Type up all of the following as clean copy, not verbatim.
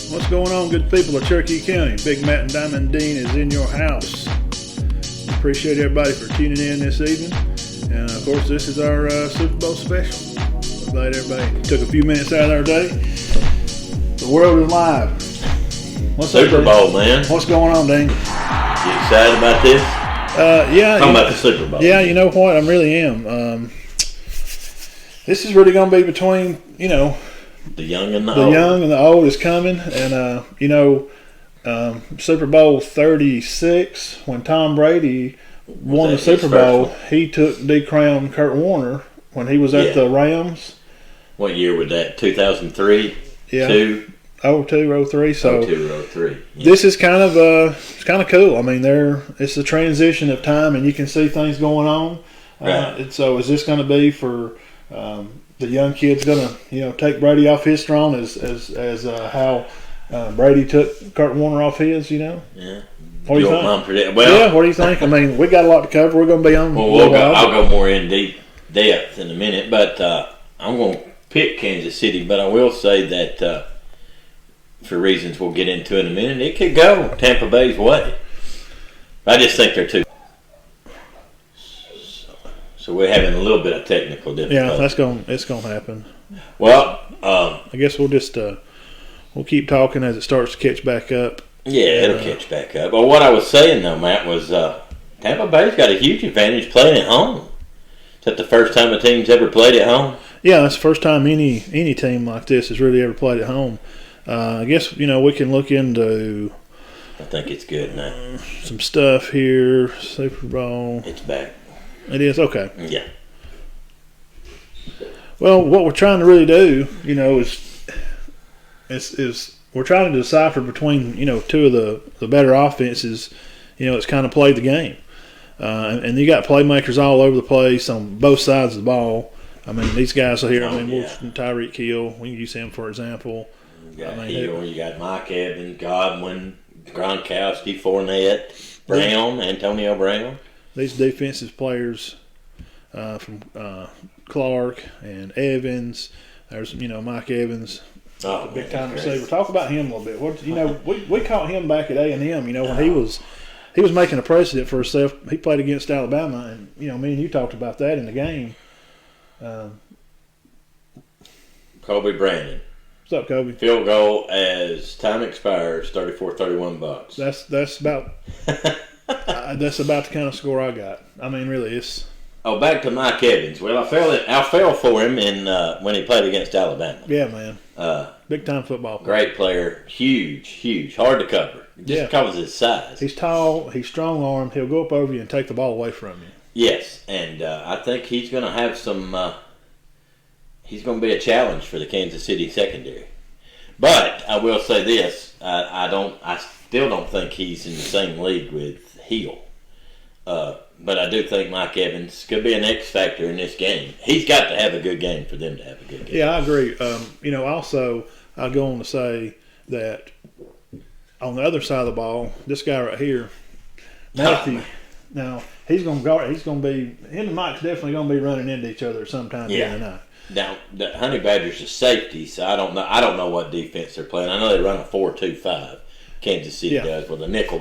What's going on, good people of Cherokee County? Big Matt and Diamond Dean is in your house. Appreciate everybody for tuning in this evening. And of course, this is our Super Bowl special. I'm glad everybody took a few minutes out of their day. The world is live. What's Super up, Bowl, man. What's going on, Dean? You excited about this? Yeah. Talking about the Super Bowl. Yeah, you know what? I really am. This is really going to be between, the young and the the old. young and the old is coming, and Super Bowl 36 when Tom Brady won the that his Super Bowl, first one? he decrowned Kurt Warner when he was at the Rams. What year was that? 2003? Yeah, 2? 02, 03. So 02, 03. Yeah. this is kind of cool. I mean, it's the transition of time, and you can see things going on. Right. And so, is this going to be for the young kid's going to take Brady off his throne as how Brady took Kurt Warner off his? Yeah. What do you think? Well, What do you think? I mean, we got a lot to cover. We're going to be on. I'll go more in depth in a minute, but I'm going to pick Kansas City. But I will say that for reasons we'll get into in a minute, it could go Tampa Bay's way. I just think they're too. So we're having a little bit of technical difficulty. Yeah, it's going to happen. Well, I guess we'll just we'll keep talking as it starts to catch back up. yeah, it'll catch back up. But what I was saying though, Matt, was Tampa Bay's got a huge advantage playing at home. Is that the first time a team's ever played at home? Yeah, that's the first time any team like this has really ever played at home. I guess we can look into I think it's good now. some stuff here. Super Bowl. It's back. It is okay. Yeah. Well, what we're trying to really do, is we're trying to decipher between two of the better offenses. It's kind of played the game, and you got playmakers all over the place on both sides of the ball. I mean, these guys are here. Tyreek Hill. We can use him for example. You got Hill. You got Mike Evans, Godwin, Gronkowski, Fournette, Brown, Antonio Brown. These defensive players from Clark and Evans. There's Mike Evans, big time receiver. Talk about him a little bit. What we caught him back at A&M. When he was making a precedent for himself. He played against Alabama, and me and you talked about that in the game. Kobe Brandon. What's up, Kobe? Field goal as time expires, $34-31. That's about that's about the kind of score I got. I mean, really, it's. Oh, back to Mike Evans. Well, I fell for him in when he played against Alabama. Yeah, man. Big time football player. Great player, huge, hard to cover. Just because of his size. He's tall. He's strong armed. He'll go up over you and take the ball away from you. Yes, and I think he's going to have some. He's going to be a challenge for the Kansas City secondary. But I will say this: I still don't think he's in the same league with Hill. But I do think Mike Evans could be an X factor in this game. He's got to have a good game for them to have a good game. Yeah, I agree. Also, I'll go on to say that on the other side of the ball, this guy right here, Matthew. Now he's going to guard. He's going to be. Him and Mike's definitely going to be running into each other sometime during the night. Now, the Honey Badgers are safety, so I don't know what defense they're playing. I know they run a 4-2-5. Kansas City does with a nickel,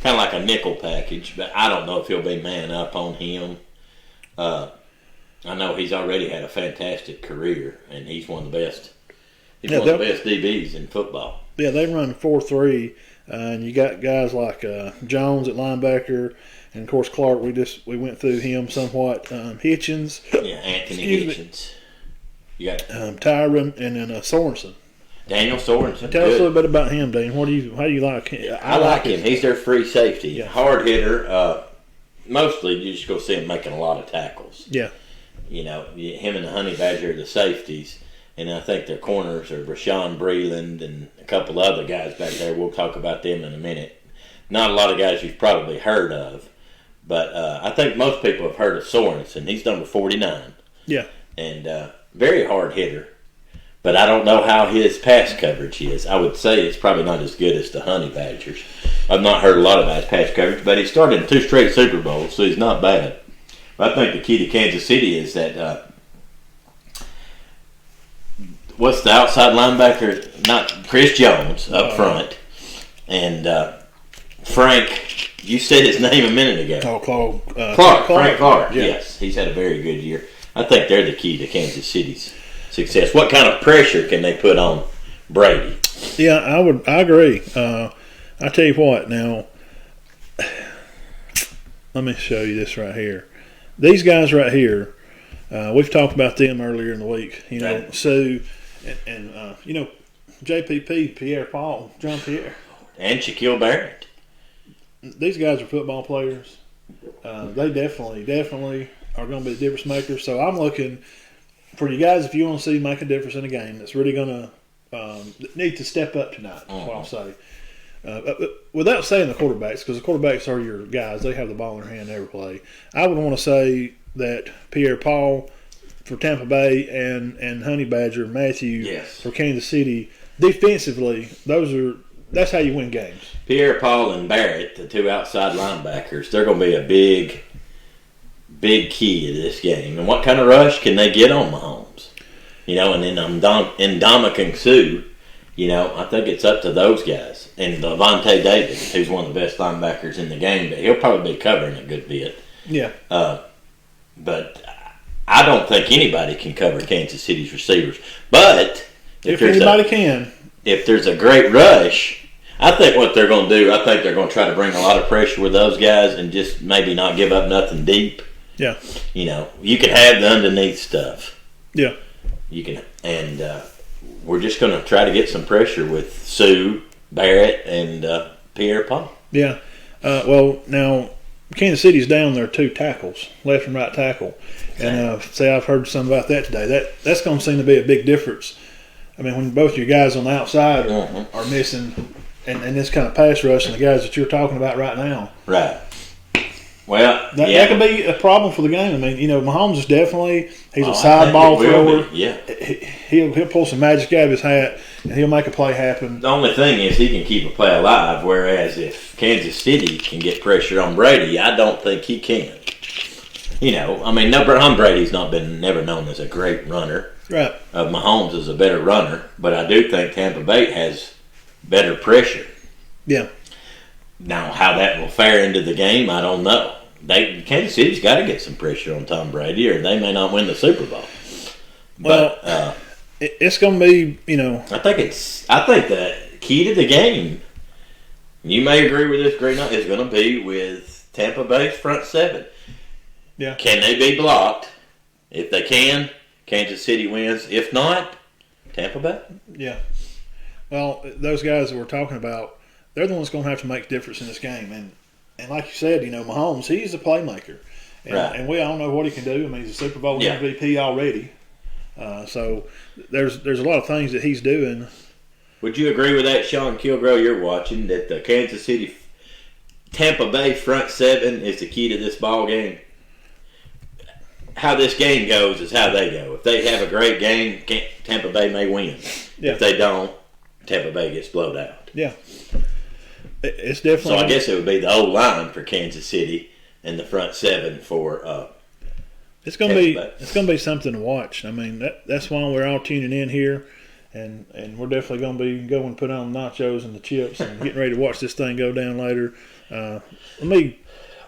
kind of like a nickel package. But I don't know if he'll be man up on him. I know he's already had a fantastic career, and he's one of the best. He's one of the best DBs in football. Yeah, they run 4-3, and you got guys like Jones at linebacker. And of course, Clark. We went through him somewhat. Hitchens. Yeah, Anthony Hitchens. You got Tyron and then Sorensen. Daniel Sorensen. Tell us a little bit about him, Dean. How do you like him? I like him. He's their free safety, hard hitter. Mostly, you just go see him making a lot of tackles. Yeah. Him and the Honey Badger are the safeties. And I think their corners are Rashawn Breland and a couple other guys back there. We'll talk about them in a minute. Not a lot of guys you've probably heard of, but I think most people have heard of Sorensen. He's number 49. Yeah. And very hard hitter. But I don't know how his pass coverage is. I would say it's probably not as good as the Honey Badgers. I've not heard a lot about his pass coverage, but he started in 2 straight Super Bowls, so he's not bad. But I think the key to Kansas City is that what's the outside linebacker? Not Chris Jones up front. And Frank, you said his name a minute ago. Oh, Frank Clark. Yeah. Yes, he's had a very good year. I think they're the key to Kansas City's success. What kind of pressure can they put on Brady? Yeah, I agree. I tell you what, now, let me show you this right here. These guys right here, we've talked about them earlier in the week. You know, Right. Sue and you know, JPP, Pierre Paul, John Pierre. And Shaquille Barrett. These guys are football players. They definitely are going to be the difference makers. So I'm looking for you guys, if you want to see make a difference in a game that's really going to need to step up tonight. That's what I'll say. But without saying the quarterbacks, because the quarterbacks are your guys, they have the ball in their hand every play. I would want to say that Pierre Paul for Tampa Bay and Honey Badger Matthew Yes. for Kansas City, defensively, that's how you win games. Pierre Paul and Barrett, the 2 outside linebackers, they're going to be a big key to this game. And what kind of rush can they get on Mahomes? You know, and then Ndamukong Suh, you know, I think it's up to those guys. And Levante David, who's one of the best linebackers in the game, but he'll probably be covering a good bit. Yeah. But I don't think anybody can cover Kansas City's receivers. But If anybody can. if there's a great rush, I think what they're going to do, I think they're going to try to bring a lot of pressure with those guys and just maybe not give up nothing deep. Yeah. You know, you can have the underneath stuff. Yeah. You can, and we're just going to try to get some pressure with Sue, Barrett, and Pierre Paul. Yeah. Well, now Kansas City's down their 2 tackles, left and right tackle, and say I've heard some about that today. That's going to seem to be a big difference. I mean, when both your guys on the outside are missing, and this kind of pass rush, and the guys that you're talking about right now, Right. Well, that could be a problem for the game. I mean, you know, Mahomes is definitely he's a I side think ball it will thrower. be, yeah. He'll pull some magic out of his hat, and he'll make a play happen. The only thing is he can keep a play alive, whereas if Kansas City can get pressure on Brady, I don't think he can. You know, I mean, Tom Brady's never known as a great runner. Right. Mahomes is a better runner, but I do think Tampa Bay has better pressure. Yeah. Now, how that will fare into the game, I don't know. Kansas City's got to get some pressure on Tom Brady, or they may not win the Super Bowl. But It's going to be, you know. I think the key to the game, you may agree with this, Green, is going to be with Tampa Bay's front 7. Yeah. Can they be blocked? If they can, Kansas City wins. If not, Tampa Bay. Yeah. Well, those guys that we're talking about, they're the ones going to have to make a difference in this game. And like you said, you know, Mahomes, he's a playmaker. Right. And we all know what he can do. I mean, he's a Super Bowl MVP already. So there's a lot of things that he's doing. Would you agree with that, Sean Kilgore, you're watching, that the Kansas City Tampa Bay front 7 is the key to this ball game? How this game goes is how they go. If they have a great game, Tampa Bay may win. Yeah. If they don't, Tampa Bay gets blowed out. Yeah. It's definitely. So I guess it would be the old line for Kansas City and the front 7 for it's going to be something to watch. I mean, that's why we're all tuning in here, and we're definitely going to be going to put on the nachos and the chips and getting ready to watch this thing go down later. Let me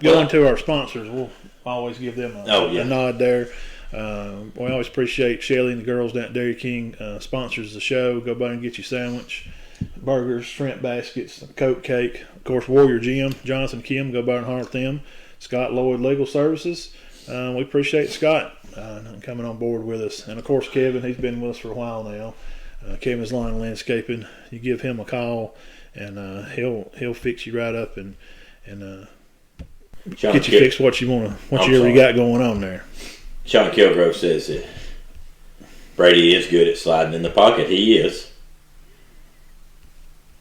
go into our sponsors. We'll always give them a nod there. We always appreciate Shelly and the girls down at Dairy King sponsors the show. Go by and get your sandwich, burgers, shrimp baskets, Coke cake. Of course, Warrior Jim, Jonathan Kim, go by and holler at them. Scott Lloyd Legal Services. We appreciate Scott coming on board with us. And, of course, Kevin, he's been with us for a while now. Kevin's Line Landscaping. You give him a call, and he'll fix you right up and get you fixed what you want to, whatever you got going on there. Sean Kilgrove says that Brady is good at sliding in the pocket. He is.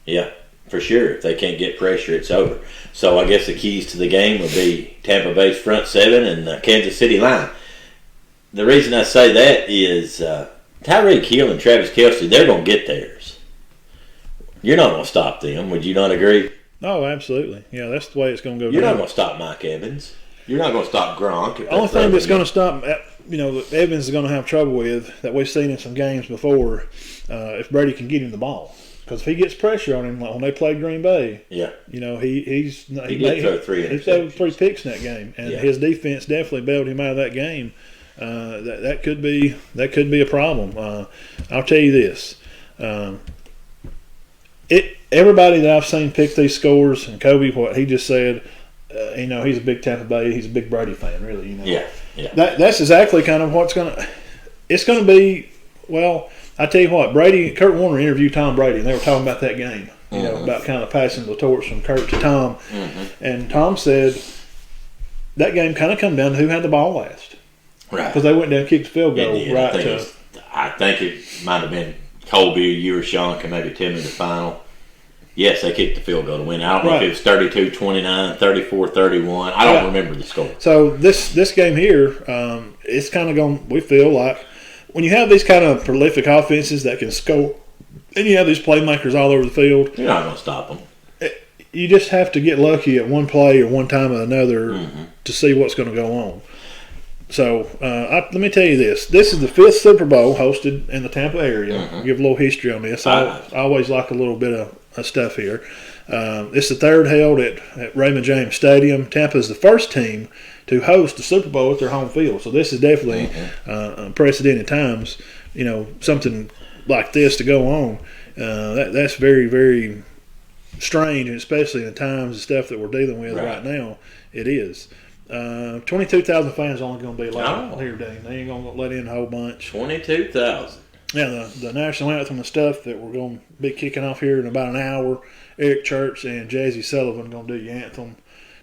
Yeah, for sure. If they can't get pressure, it's over. So I guess the keys to the game would be Tampa Bay's front seven and the Kansas City line. The reason I say that is Tyreek Hill and Travis Kelce, they're going to get theirs. You're not going to stop them. Would you not agree? Oh, absolutely. Yeah, that's the way it's going to go. You're not going to stop Mike Evans. You're not going to stop Gronk. The only thing that's going to stop, Evans is going to have trouble with, that we've seen in some games before, if Brady can get him the ball. Because if he gets pressure on him, like when they played Green Bay, he did throw 3 interceptions. He threw 3 picks in that game, and his defense definitely bailed him out of that game. That could be a problem. I'll tell you this: everybody that I've seen pick these scores, and Kobe, what he just said, he's a big Tampa Bay, he's a big Brady fan, really. Yeah. That's exactly kind of what's it's going to be. Well, I tell you what, Kurt Warner interviewed Tom Brady, and they were talking about that game, about kind of passing the torch from Kurt to Tom. Mm-hmm. And Tom said that game kind of come down to who had the ball last. Right. Because they went down and kicked the field goal. I think it might have been Colby, you or Sean can maybe tell me the final. Yes, they kicked the field goal to win. I don't know if it was 32-29, 34-31. I don't remember the score. So this game here, it's kind of going, we feel like, when you have these kind of prolific offenses that can score, and you have these playmakers all over the field, you're not going to stop them. You just have to get lucky at one play or one time or another to see what's going to go on. So let me tell you this. This is the 5th Super Bowl hosted in the Tampa area. I'll give a little history on this. I always like a little bit of stuff here. It's the 3rd held at Raymond James Stadium. Tampa is the first team to host the Super Bowl at their home field. So this is definitely unprecedented times, something like this to go on. That's very, very strange, and especially in the times and stuff that we're dealing with right now, it is. 22,000 fans only going to be allowed here, Dean. They ain't going to let in a whole bunch. 22,000. Yeah, the national anthem and stuff that we're going to be kicking off here in about an hour. Eric Church and Jazzy Sullivan going to do your anthem.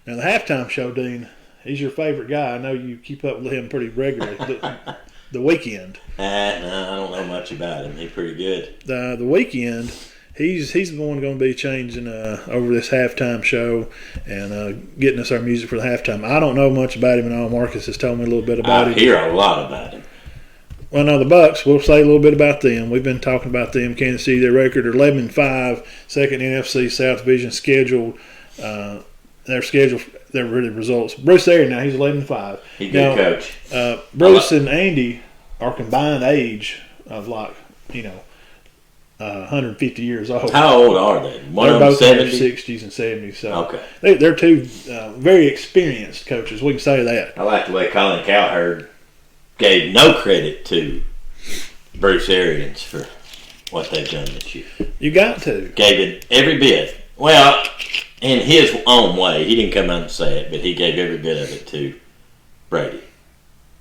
Now, the halftime show, Dean, he's your favorite guy. I know you keep up with him pretty regularly. The Weeknd. No, I don't know much about him. He's pretty good. The Weeknd, he's the one going to be changing over this halftime show and getting us our music for the halftime. I don't know much about him, and all Marcus has told me a little bit about him. I hear a lot about him. Well, now the Bucks, we'll say a little bit about them. We've been talking about them. Kansas City, their record 11-5, second NFC South Division scheduled. Their results. Bruce Arians now, he's 11-5. He's a good coach. Bruce and Andy are combined age of 150 years old. How old are they? They're both in their 60s and 70s. So they're two very experienced coaches. We can say that. I like the way Colin Cowherd gave no credit to Bruce Arians for what they've done this year. You got to. Gave it every bit. Well, in his own way. He didn't come out and say it, but he gave every bit of it to Brady.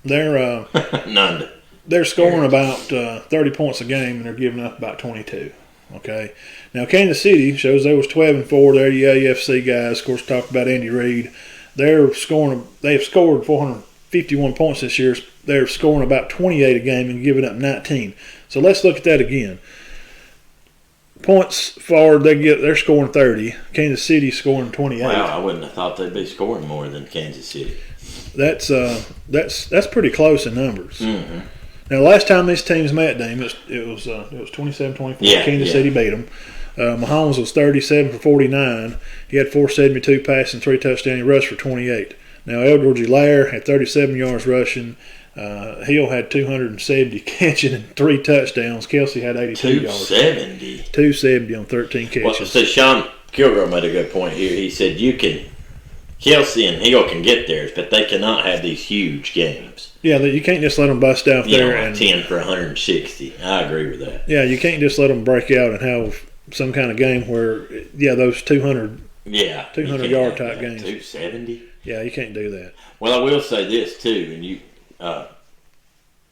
They're none. They're scoring about 30 points a game, and they're giving up about 22. Okay. Now Kansas City shows they was 12-4. They're the AFC guys. Of course, talked about Andy Reid. They have scored 451 points this year. They're scoring about 28 a game and giving up 19. So let's look at that again. Points forward, they're scoring 30. Kansas City scoring 28. Wow, I wouldn't have thought they'd be scoring more than Kansas City. That's pretty close in numbers. Mm-hmm. Now, last time these teams met, Dean, it was 27-24. Kansas City beat them. Mahomes was 37 for 49. He had 472 passing, 3 touchdowns. He rushed for 28. Now, Edwards-Helaire had 37 yards rushing. Hill had 270 catching and 3 touchdowns. Kelce had 82 yards. 270 on 13 catches. Well, so Sean Kilgore made a good point here. He said Kelce and Hill can get theirs, but they cannot have these huge games. Yeah, you can't just let them bust out there. And 10 for 160. I agree with that. Yeah, you can't just let them break out and have some kind of game where, those 200 yard type games. 270? Yeah, you can't do that. Well, I will say this, too, and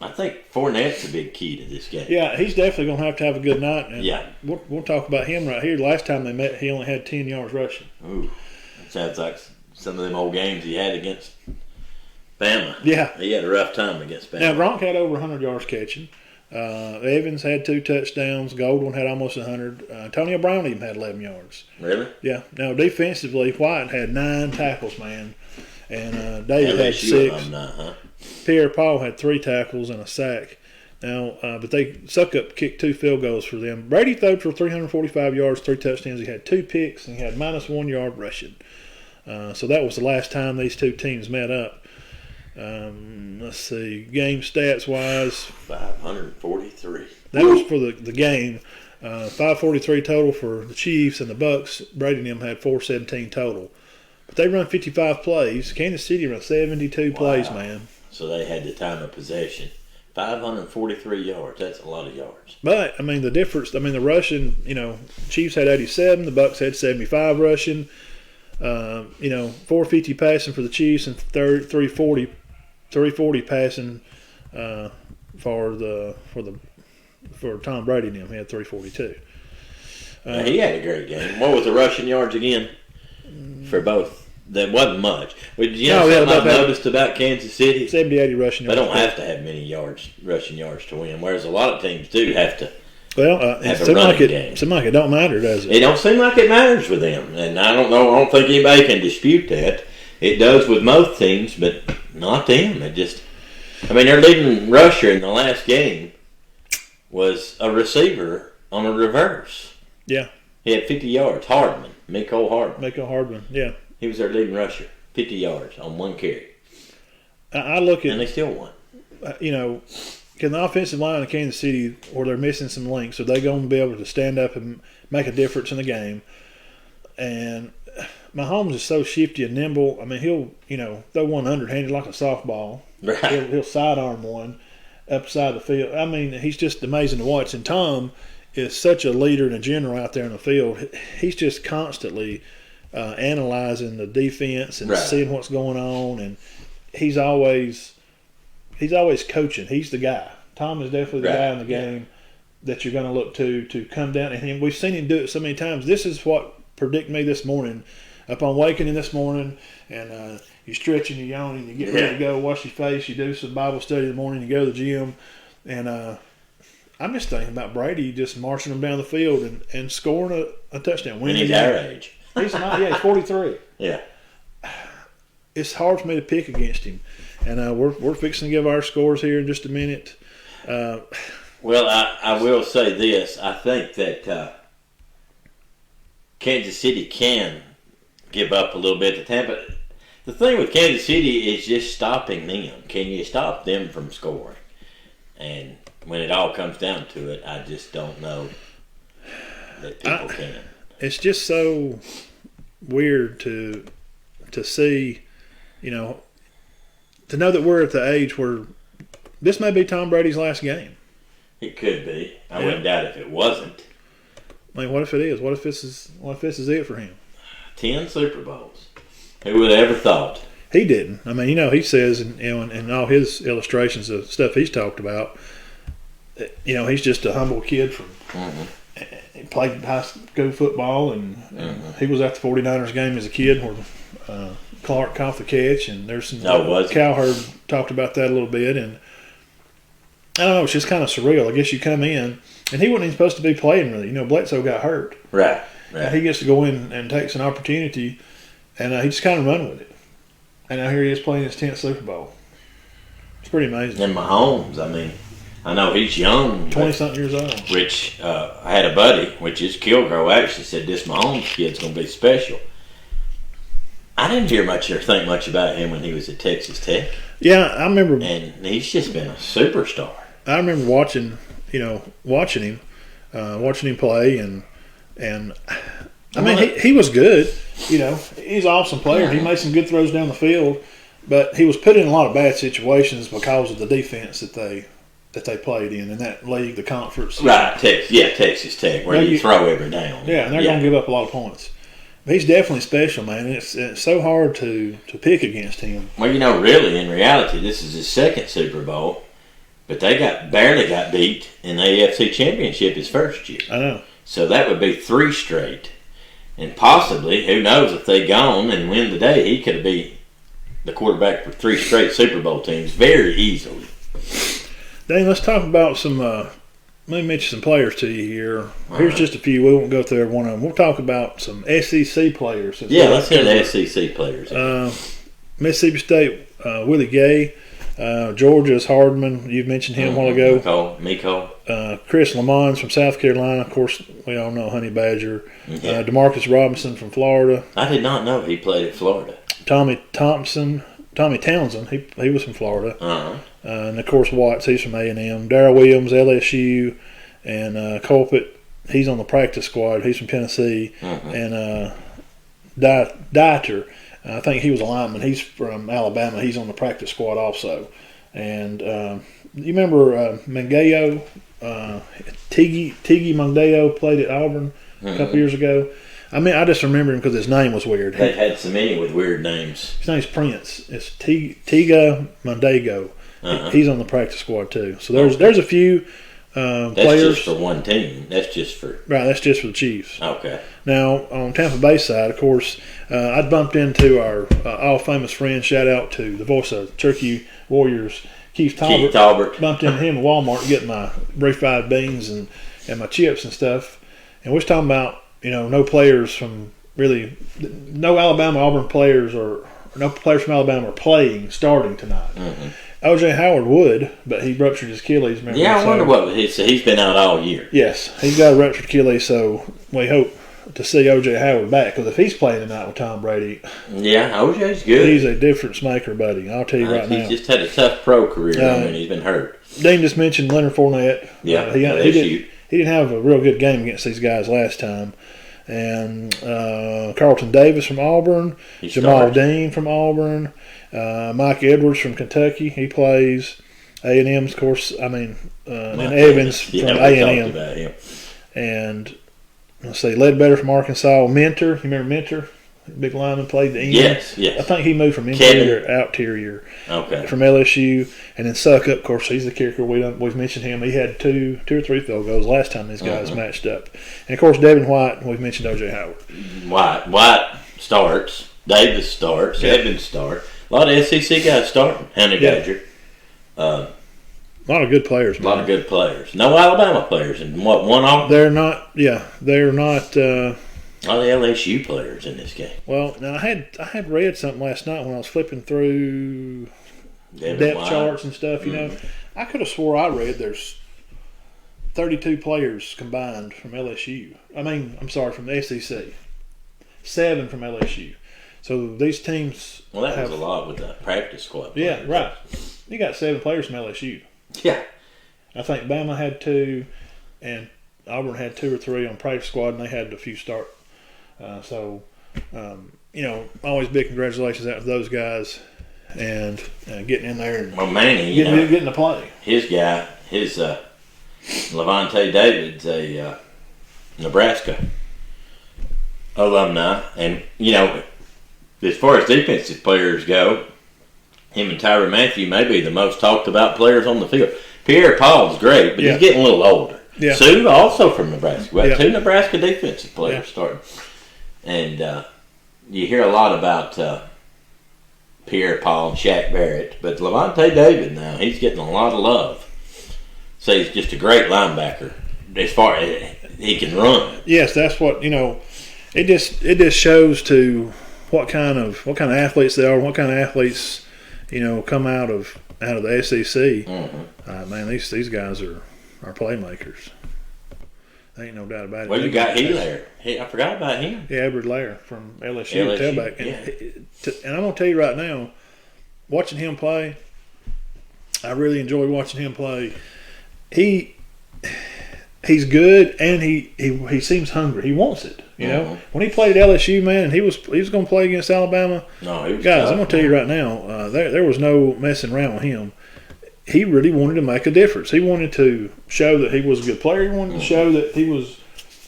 I think Fournette's a big key to this game. Yeah, he's definitely going to have a good night. And we'll talk about him right here. Last time they met, he only had 10 yards rushing. Ooh, that sounds like some of them old games he had against Bama. Yeah. He had a rough time against Bama. Now, Gronk had over 100 yards catching. Evans had 2 touchdowns. Goldwyn had almost 100. Antonio Brown even had 11 yards. Really? Yeah. Now, defensively, White had 9 tackles, man. And David had 6. Pierre-Paul had 3 tackles and a sack. Now, but Succop kicked 2 field goals for them. Brady threw for 345 yards, 3 touchdowns. He had 2 picks, and he had minus 1 yard rushing. So that was the last time these 2 teams met up. Let's see, game stats wise, 543. That was for the game. 543 total for the Chiefs and the Bucks. Brady and them had 417 total. But they run 55 plays. Kansas City run 72 plays, man. So they had the time of possession. 543 yards. That's a lot of yards. But, I mean, the difference, the rushing, Chiefs had 87. The Bucks had 75 rushing. 450 passing for the Chiefs and 340 passing for Tom Brady and him. He had 342. He had a great game. What was the rushing yards again for both? That wasn't much. But something I've noticed about Kansas City? 70, 80 rushing yards. They don't have to have many rushing yards to win, whereas a lot of teams do have to. Well, it seems like it don't matter, does it? It don't seem like it matters with them, and I don't know. I don't think anybody can dispute that. It does with most teams, but not them. Their leading rusher in the last game was a receiver on a reverse. Yeah, he had 50 yards. Mecole Hardman. Yeah, he was their leading rusher. 50 yards on 1 carry. I look at, and they still won. Can the offensive line of Kansas City, or they're missing some links, are they going to be able to stand up and make a difference in the game? And Mahomes is so shifty and nimble. I mean, he'll throw one underhanded like a softball. Right. He'll sidearm one upside the field. I mean, he's just amazing to watch. And Tom is such a leader and a general out there in the field. He's just constantly analyzing the defense and seeing what's going on, and he's always coaching. He's the guy. Tom is definitely the guy in the game that you're going to look to come down. And we've seen him do it so many times. This is what predicted me this morning. Upon waking this morning, and you stretch and you yawn and you get ready to go wash your face. You do some Bible study in the morning. You go to the gym, and I'm just thinking about Brady just marching them down the field and scoring a touchdown. And he's our age. He's 43. Yeah. It's hard for me to pick against him. And we're fixing to give our scores here in just a minute. Well, I will say this. I think that Kansas City can give up a little bit to Tampa. The thing with Kansas City is just stopping them. Can you stop them from scoring? And when it all comes down to it, I just don't know that people can. It's just so weird to see, to know that we're at the age where this may be Tom Brady's last game. It could be. I wouldn't doubt if it wasn't. I mean, what if it is? What if this is it for him? 10 Super Bowls. Who would have ever thought? He didn't. I mean, he says in all his illustrations of stuff he's talked about, he's just a humble kid from. He played high school football, and he was at the 49ers game as a kid where Clark caught the catch, and there's some Cowherd talked about that a little bit, and I don't know, it's just kind of surreal. I guess you come in, and he wasn't even supposed to be playing really. Bledsoe got hurt. Right. And he gets to go in and takes an opportunity, and he just kind of run with it. And now here he is playing his 10th Super Bowl. It's pretty amazing. And Mahomes, I know he's young. 20-something years old. Which, I had a buddy, which is Kilgrove, actually said this Mahomes kid's going to be special. I didn't hear much or think much about him when he was at Texas Tech. Yeah, I remember. And he's just been a superstar. I remember watching him play, and I mean, he was good. He's an awesome player. He made some good throws down the field, but he was put in a lot of bad situations because of the defense that they played in that league, the conference. Right, Texas Tech, where you throw every down. Yeah, and they're going to give up a lot of points. But he's definitely special, man. It's so hard to pick against him. Well, really, in reality, this is his second Super Bowl, but they barely got beat in the AFC Championship his first year. I know. So that would be 3 straight. And possibly, who knows, if they gone and win today, he could be the quarterback for 3 straight Super Bowl teams very easily. Dane, let's talk about some. Let me mention some players to you here. Here's just a few. We won't go through every one of them. We'll talk about some SEC players. Yeah, let's hear the SEC players. Mississippi State, Willie Gay. Georgia's Hardman. You mentioned him a while ago. Miko. Chris Lamons from South Carolina. Of course, we all know Honey Badger. Yeah. Demarcus Robinson from Florida. I did not know he played at Florida. Tommy Townsend. He was from Florida. Uh-huh. And of course Watts. He's from A&M. Darrell Williams, LSU, and Colpett. He's on the practice squad. He's from Tennessee. And Dieter. I think he was a lineman. He's from Alabama. He's on the practice squad also. And you remember Mangayo? Tigi Mangayo played at Auburn a couple years ago. I mean, I just remember him because his name was weird. They've had so many with weird names. His name's Prince. It's Tiga Mandago. He's on the practice squad too. So there's a few that's players. Just for one team. That's just for That's just for the Chiefs. Okay. Now on Tampa Bay side, of course, I bumped into our all famous friend. Shout out to the voice of Turkey Warriors, Keith Talbert. Bumped into him at Walmart getting my refried beans and my chips and stuff. And we're talking about no players from really no Alabama Auburn players or no players from Alabama are starting tonight. O.J. Howard would, but he ruptured his Achilles. Remember? Yeah, I wonder what he's been out all year. Yes, he's got a ruptured Achilles, so we hope to see O.J. Howard back. Because if he's playing tonight with Tom Brady, yeah, O.J.'s good. He's a difference maker, buddy. I'll tell you right now. He's just had a tough pro career. He's been hurt. Dean just mentioned Leonard Fournette. Yeah, he didn't have a real good game against these guys last time. And Carlton Davis from Auburn, Jamal Dean from Auburn, Mike Edwards from Kentucky. He plays. A&M's, of course. I mean, and Evans from A&M. And let's see, Ledbetter from Arkansas. Mentor, you remember Mentor? Big lineman, played the end. Yes. I think he moved from interior to outerior. Okay. From LSU, and then Suckup. Of course, he's the kicker. We've mentioned him. He had two or three field goals last time these guys matched up. And of course, Devin White. We've mentioned O.J. Howard. White starts. Davis starts. Evans starts. A lot of SEC guys starting. Honey Badger. A lot of good players. A lot of good players. No Alabama players, and one off. They're not. Yeah, they're not. All the LSU players in this game. Well, now I had read something last night when I was flipping through Devin depth White. charts and stuff. You know, I could have swore I read there's 32 players combined from LSU. I'm sorry, from the SEC. 7 from LSU. So these teams. Well, that was a lot with the practice squad. Yeah, right. You got 7 players from LSU. Yeah. I think Bama had 2, and Auburn had 2 or 3 on practice squad, and they had a few start. Always big congratulations out to those guys and getting in there and Manny, getting to play. His guy, Levante David's a Nebraska alumni, and as far as defensive players go, him and Tyrann Mathieu may be the most talked about players on the field. Pierre Paul's great, but he's getting a little older. Yeah. Sue also from Nebraska. We have 2 Nebraska defensive players starting. And you hear a lot about Pierre Paul and Shaq Barrett, but Levante David now, he's getting a lot of love. So he's just a great linebacker as far as he can run. Yes, that's what, it just shows to what kind of athletes they are, what kind of athletes, come out of the SEC. Man, these guys are playmakers. There ain't no doubt about it. Well, you got Hilaire. I forgot about him. Yeah, Edward Lair from LSU tailback. And I'm going to tell you right now, watching him play, I really enjoy watching him play. He's good, and he seems hungry. He wants it. When he played at LSU, man, he was going to play against Alabama. No, he was guys. tough, I'm going to tell you right now, there was no messing around with him. He really wanted to make a difference. He wanted to show that he was a good player. He wanted to show that he was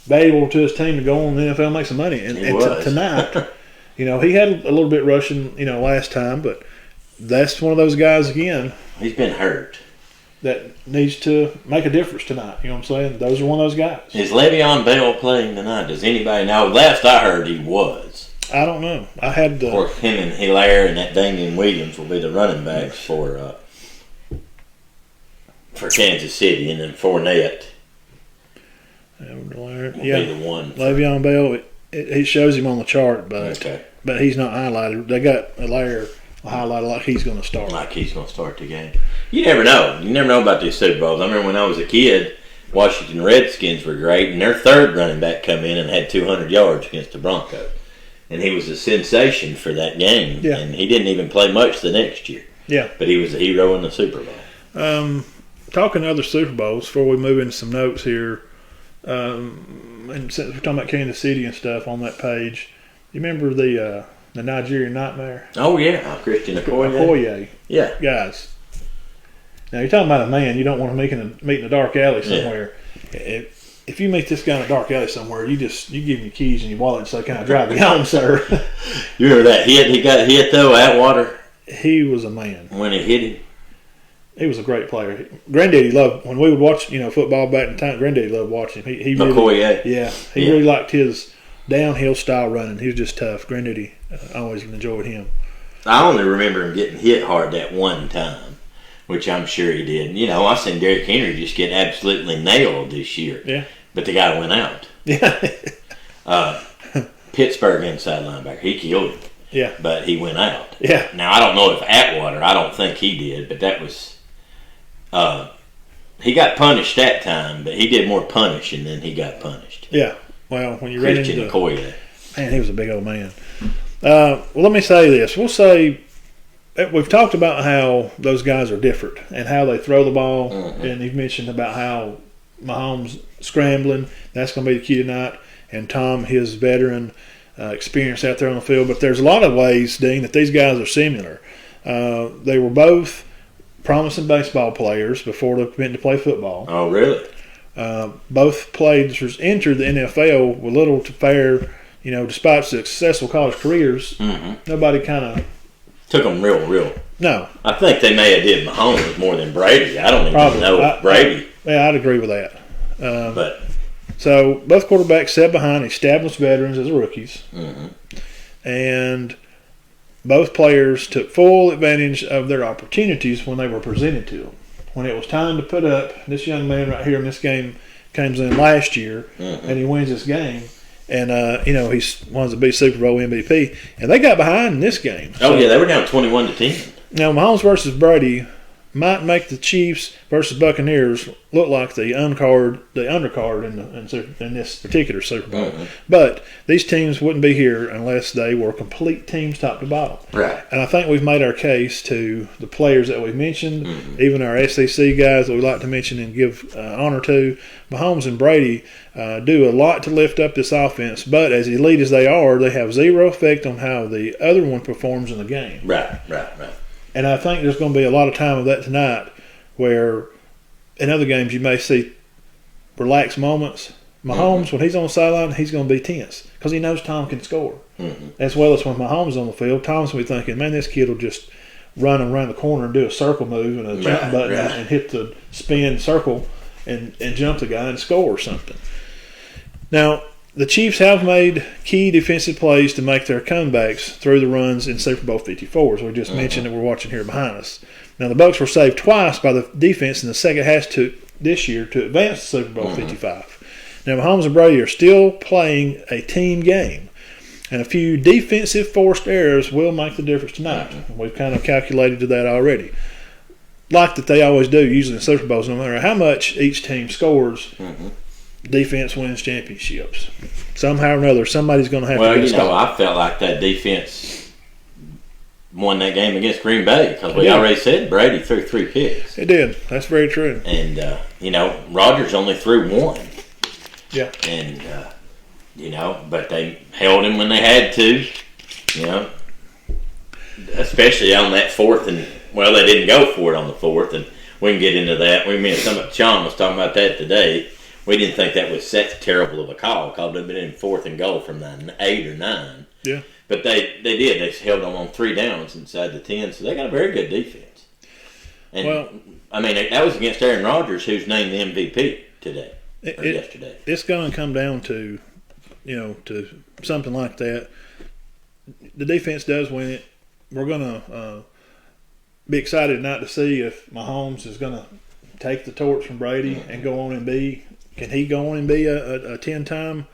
valuable to his team to go on the NFL and make some money. And tonight, he had a little bit rushing, last time, but that's one of those guys again. He's been hurt. That needs to make a difference tonight. You know what I'm saying? Those are one of those guys. Is Le'Veon Bell playing tonight? Does anybody know? Last I heard, he was. I don't know. I had of course, him and Hilaire and that Damian Williams will be the running backs for for Kansas City, and then Fournette Yeah, will be the one. Le'Veon Bell. It shows him on the chart, but he's not highlighted. They got Allaire highlighted like he's going to start. Like he's going to start the game. You never know. You never know about these Super Bowls. I remember when I was a kid, Washington Redskins were great, and their third running back come in and had 200 yards against the Broncos. And he was a sensation for that game. Yeah. And he didn't even play much the next year. Yeah. But he was a hero in the Super Bowl. Talking other Super Bowls, before we move into some notes here, and since we're talking about Kansas City and stuff on that page, you remember the Nigerian Nightmare? Oh, yeah. Christian Okoye. Yeah. Guys. Now, you're talking about a man you don't want to meet in a dark alley somewhere. Yeah. If you meet this guy in a dark alley somewhere, you give him your keys and your wallet and say, "Can I drive you home, sir?" You remember that hit? He got hit, though, Atwater? He was a man. When he hit him? He was a great player. Granddaddy loved, when we would watch, football back in time, Granddaddy loved watching him. He Okoye. He really liked his downhill style running. He was just tough. Granddaddy always enjoyed him. I only remember him getting hit hard that one time, which I'm sure he did. I seen Derrick Henry just get absolutely nailed this year. Yeah. But the guy went out. Yeah. Pittsburgh inside linebacker. He killed him. Yeah. But he went out. Yeah. Now, I don't know if Atwater, I don't think he did, but that was... he got punished that time, but he did more punishing than he got punished. Yeah. Well, when you ran into Christian Okoye. Man, he was a big old man. Well, let me say this. We'll say we've talked about how those guys are different and how they throw the ball, and you've mentioned about how Mahomes scrambling. That's going to be the key tonight, and Tom, his veteran experience out there on the field. But there's a lot of ways, Dean, that these guys are similar. They were both promising baseball players before they went to play football. Oh, really? Both players entered the NFL with little to fair, despite successful college careers. Nobody kind of took them real. No. I think they may have did Mahomes more than Brady. I don't even know Brady. I'd agree with that. But so both quarterbacks sat behind established veterans as rookies, and both players took full advantage of their opportunities when they were presented to them. When it was time to put up, this young man right here in this game comes in last year, and he wins this game. And, he wants to be Super Bowl MVP. And they got behind in this game. So, they were down 21-10. Now, Mahomes versus Brady might make the Chiefs versus Buccaneers look like the undercard in this particular Super Bowl. But these teams wouldn't be here unless they were complete teams top to bottom. Right. And I think we've made our case to the players that we mentioned, even our SEC guys that we like to mention and give honor to. Mahomes and Brady do a lot to lift up this offense, but as elite as they are, they have zero effect on how the other one performs in the game. Right. And I think there's going to be a lot of time of that tonight where in other games you may see relaxed moments. Mahomes, when he's on the sideline, he's going to be tense because he knows Tom can score. As well as when Mahomes is on the field, Tom's going to be thinking, man, this kid will just run around the corner and do a circle move and a jump button and hit the spin circle and jump the guy and score or something. Now, the Chiefs have made key defensive plays to make their comebacks through the runs in Super Bowl 54, as we just mentioned that we're watching here behind us. Now, the Bucs were saved twice by the defense in the second half this year to advance to Super Bowl 55. Now, Mahomes and Brady are still playing a team game, and a few defensive forced errors will make the difference tonight. We've kind of calculated to that already. Like that they always do, usually in Super Bowls, no matter how much each team scores, defense wins championships. Somehow or another, somebody's going to have to get a stop. I felt like that defense won that game against Green Bay because we already said Brady threw 3 picks. It did. That's very true. And, Rodgers only threw 1. Yeah. And, but they held him when they had to, especially on that fourth. And, they didn't go for it on the fourth. And we can get into that. Sean was talking about that today. We didn't think that was that terrible of a call because they'd been in 4th and goal from 8 or 9. Yeah. But they did. They held on 3 downs inside the 10, so they got a very good defense. And, that was against Aaron Rodgers, who's named the MVP yesterday. It's going to come down to, to something like that. The defense does win it. We're going to be excited not to see if Mahomes is going to take the torch from Brady and go on and be? Can he go on and be a 10-time,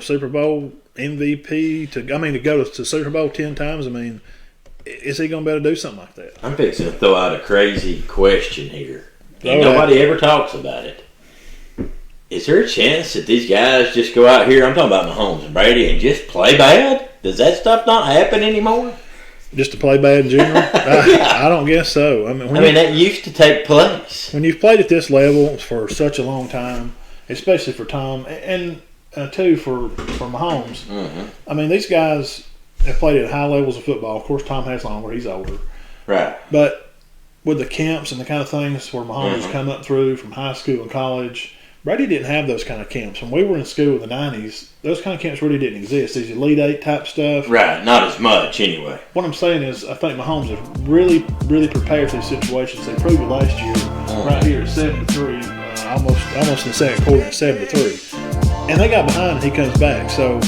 Super Bowl MVP? To go to Super Bowl 10 times. I mean, is he going to be able to do something like that? I'm fixing to throw out a crazy question here. And nobody ever talks about it. Is there a chance that these guys just go out here, I'm talking about Mahomes and Brady, and just play bad? Does that stuff not happen anymore? Just to play bad in general? I don't guess so. I mean, that used to take place. When you've played at this level for such a long time, especially for Tom, and too for Mahomes, I mean, these guys have played at high levels of football. Of course, Tom has longer. He's older. Right. But with the camps and the kind of things where Mahomes come up through from high school and college, Brady didn't have those kind of camps. When we were in school in the 90s, those kind of camps really didn't exist. These Elite Eight type stuff. Right, not as much anyway. What I'm saying is I think Mahomes is really, really prepared for these situations. They proved it last year right here at 7-3, almost in the second quarter at 7-3. And they got behind and he comes back. So